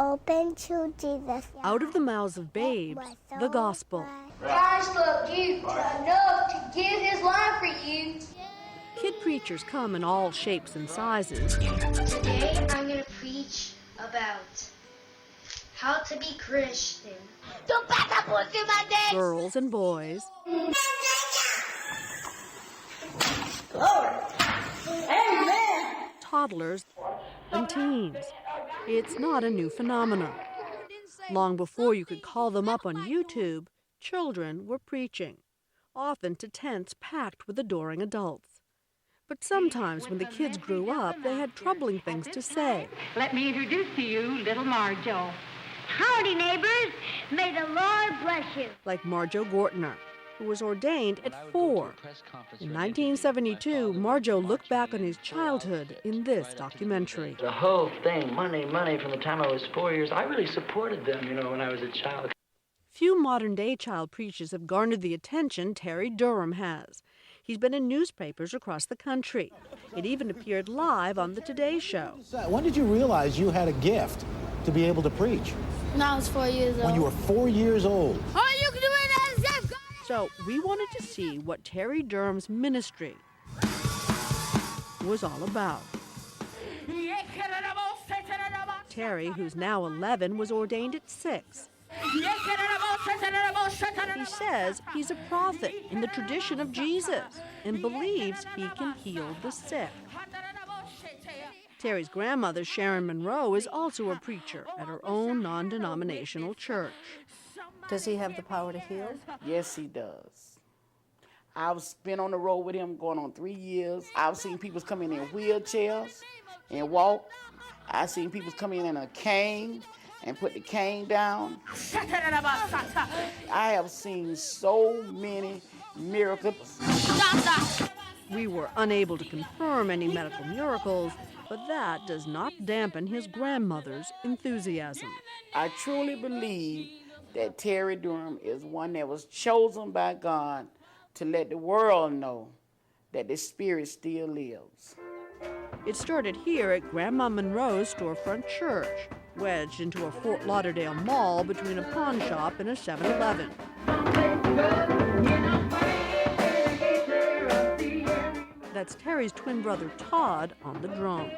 open to Jesus. Out of the mouths of babes, the gospel. Christ loved you enough to give his life for you. Kid preachers come in all shapes and sizes. Today I'm going to preach about how to be Christian. Don't back up what's in my day. Girls and boys. Glory. Amen. Toddlers and teens. It's not a new phenomenon. Long before you could call them up on YouTube, children were preaching, often to tents packed with adoring adults. But sometimes when the kids grew up, they had troubling things to say. Let me introduce to you little Marjo. Howdy, neighbors. May the Lord bless you. Like Marjo Gortner, who was ordained at 4. In 1972, Marjo looked back on his childhood in this documentary. The whole thing, money from the time I was 4 years, I really supported them, when I was a child. Few modern-day child preachers have garnered the attention Terry Durham has. He's been in newspapers across the country. It even appeared live on the Today Show. When did you realize you had a gift to be able to preach? When I was 4 years old. When you were 4 years old. Oh, you can do it as if. So we wanted to see what Terry Durham's ministry was all about. Terry, who's now 11, was ordained at 6. He says he's a prophet in the tradition of Jesus and believes he can heal the sick. Terry's grandmother, Sharon Monroe, is also a preacher at her own non-denominational church. Does he have the power to heal? Yes, he does. I've been on the road with him going on 3 years. I've seen people come in wheelchairs and walk. I've seen people come in a cane and put the cane down. I have seen so many miracles. We were unable to confirm any medical miracles, but that does not dampen his grandmother's enthusiasm. I truly believe that Terry Durham is one that was chosen by God to let the world know that the Spirit still lives. It started here at Grandma Monroe's storefront church, wedged into a Fort Lauderdale mall between a pawn shop and a 7-Eleven. That's Terry's twin brother Todd on the drums.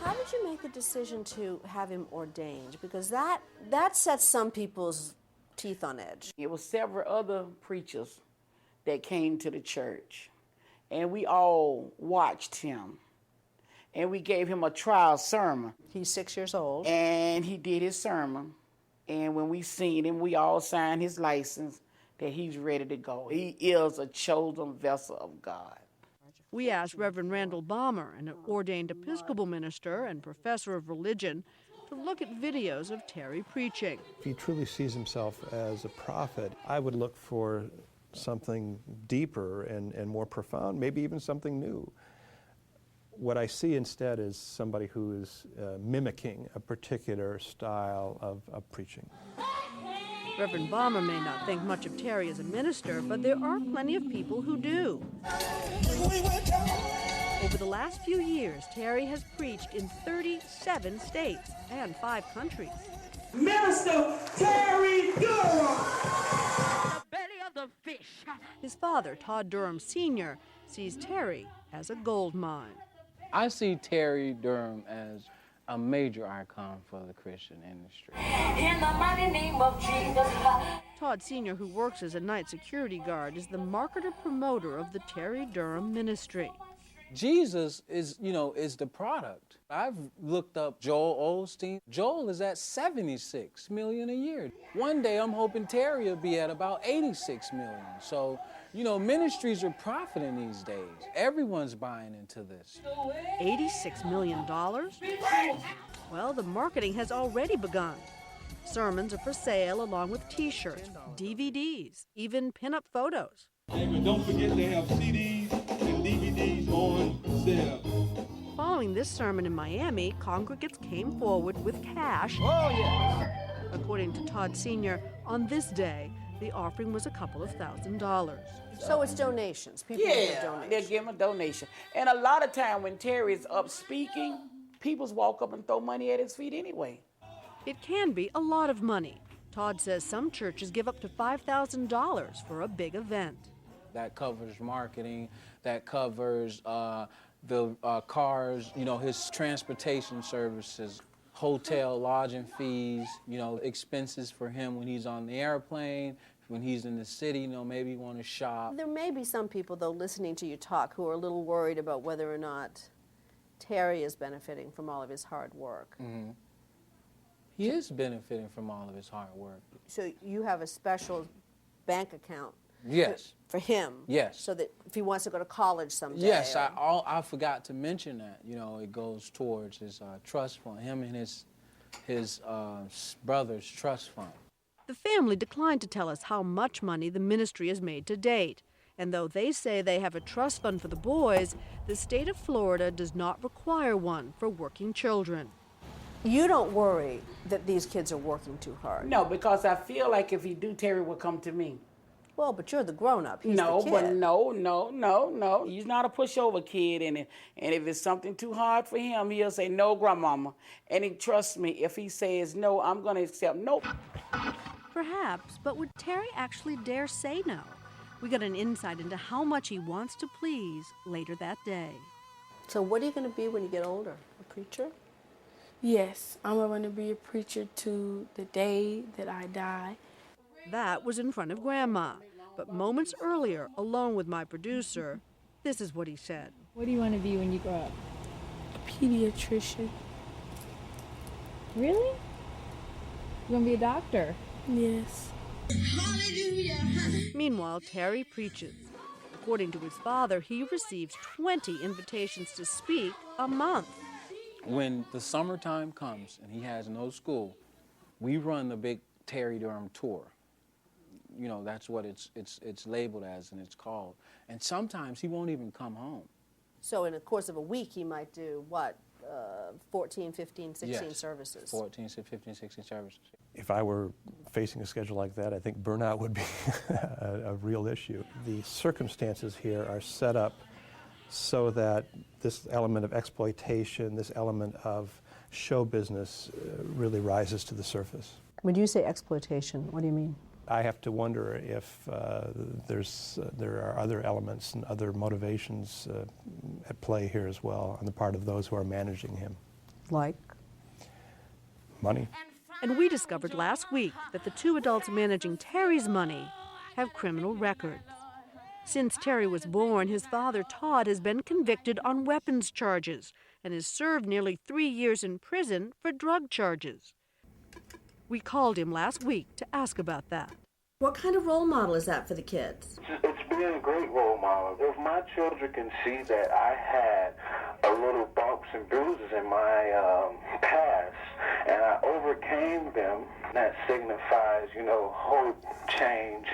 How did you make the decision to have him ordained? Because that sets some people's teeth on edge. It was several other preachers that came to the church, and we all watched him, and we gave him a trial sermon. He's 6 years old. And he did his sermon, and when we seen him, we all signed his license that he's ready to go. He is a chosen vessel of God. We asked Reverend Randall Balmer, an ordained Episcopal minister and professor of religion, to look at videos of Terry preaching. If he truly sees himself as a prophet, I would look for something deeper and more profound, maybe even something new. What I see instead is somebody who is mimicking a particular style of preaching. Reverend Balmer may not think much of Terry as a minister, but there are plenty of people who do. Over the last few years, Terry has preached in 37 states and 5 countries. Minister Terry Durham! The belly of the fish. His father, Todd Durham Sr., sees Terry as a gold mine. I see Terry Durham as a major icon for the Christian industry. In the mighty name of Jesus. Todd Sr., who works as a night security guard, is the marketer-promoter of the Terry Durham ministry. Jesus is the product. I've looked up Joel Osteen. Joel is at 76 million a year. One day I'm hoping Terry will be at about 86 million. So, ministries are profiting these days. Everyone's buying into this. $86 million? Well, the marketing has already begun. Sermons are for sale along with T-shirts, DVDs, even pin-up photos. And don't forget they have CDs and DVDs on sale. Following this sermon in Miami, congregants came forward with cash. Oh, yeah. According to Todd Sr., on this day, The offering was a couple of $1,000s. So it's donations. People give donations. They'll give him a donation. And a lot of time when Terry is up speaking, people walk up and throw money at his feet anyway. It can be a lot of money. Todd says some churches give up to $5,000 for a big event. That covers marketing, that covers the cars, his transportation services, hotel, lodging fees, expenses for him when he's on the airplane, when he's in the city, maybe want to shop. There may be some people, though, listening to you talk who are a little worried about whether or not Terry is benefiting from all of his hard work. Mm-hmm. He is benefiting from all of his hard work. So you have a special bank account yes. for him? Yes. So that if he wants to go to college someday? Yes, I forgot to mention that. It goes towards his trust fund, him and his brother's trust fund. The family declined to tell us how much money the ministry has made to date. And though they say they have a trust fund for the boys, the state of Florida does not require one for working children. You don't worry that these kids are working too hard? No, because I feel like if he do, Terry will come to me. Well, but you're the grown-up. He's no, the kid. But no. He's not a pushover kid, and if it's something too hard for him, he'll say, no, grandmama. And he trusts me. If he says no, I'm going to accept no. Perhaps, but would Terry actually dare say no? We got an insight into how much he wants to please later that day. So what are you going to be when you get older? A preacher? Yes, I'm going to be a preacher to the day that I die. That was in front of Grandma. But moments earlier, alone with my producer, this is what he said. What do you want to be when you grow up? A pediatrician. Really? You want to be a doctor? Yes. Meanwhile, Terry preaches. According to his father, he receives 20 invitations to speak a month. When the summertime comes and he has no school, we run the big Terry Durham tour. That's what it's labeled as and it's called. And sometimes he won't even come home. So in the course of a week, he might do, 14, 15, 16 yes, services? 14, 15, 16 services. If I were facing a schedule like that, I think burnout would be a real issue. The circumstances here are set up so that this element of exploitation, this element of show business really rises to the surface. When you say exploitation, what do you mean? I have to wonder if there are other elements and other motivations at play here as well on the part of those who are managing him. Like? Money. And we discovered last week that the two adults managing Terry's money have criminal records. Since Terry was born, his father, Todd, has been convicted on weapons charges and has served nearly 3 years in prison for drug charges. We called him last week to ask about that. What kind of role model is that for the kids? It's been a great role model. If my children can see that I had a little bumps and bruises in my past and I overcame them, that signifies, hope, change.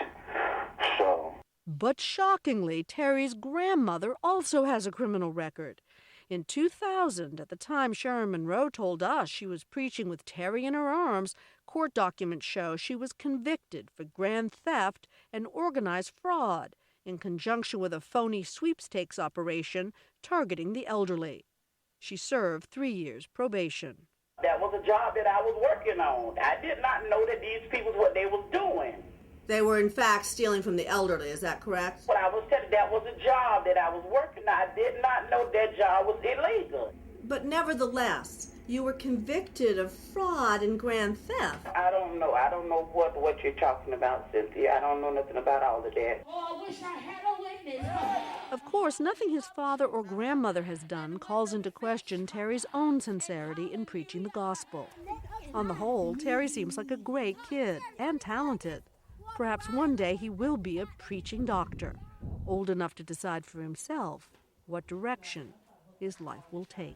But shockingly, Terry's grandmother also has a criminal record. In 2000, at the time Sharon Monroe told us she was preaching with Terry in her arms, court documents show she was convicted for grand theft and organized fraud in conjunction with a phony sweepstakes operation targeting the elderly. She served 3 years probation. That was a job that I was working on. I did not know that these people, what they was doing. They were, in fact, stealing from the elderly, is that correct? But I was telling you, that was a job that I was working on. I did not know that job was illegal. But nevertheless, you were convicted of fraud and grand theft. I don't know. I don't know what you're talking about, Cynthia. I don't know nothing about all of that. Oh, I wish I had a witness. Of course, nothing his father or grandmother has done calls into question Terry's own sincerity in preaching the gospel. On the whole, Terry seems like a great kid and talented. Perhaps one day he will be a preaching doctor, old enough to decide for himself what direction his life will take.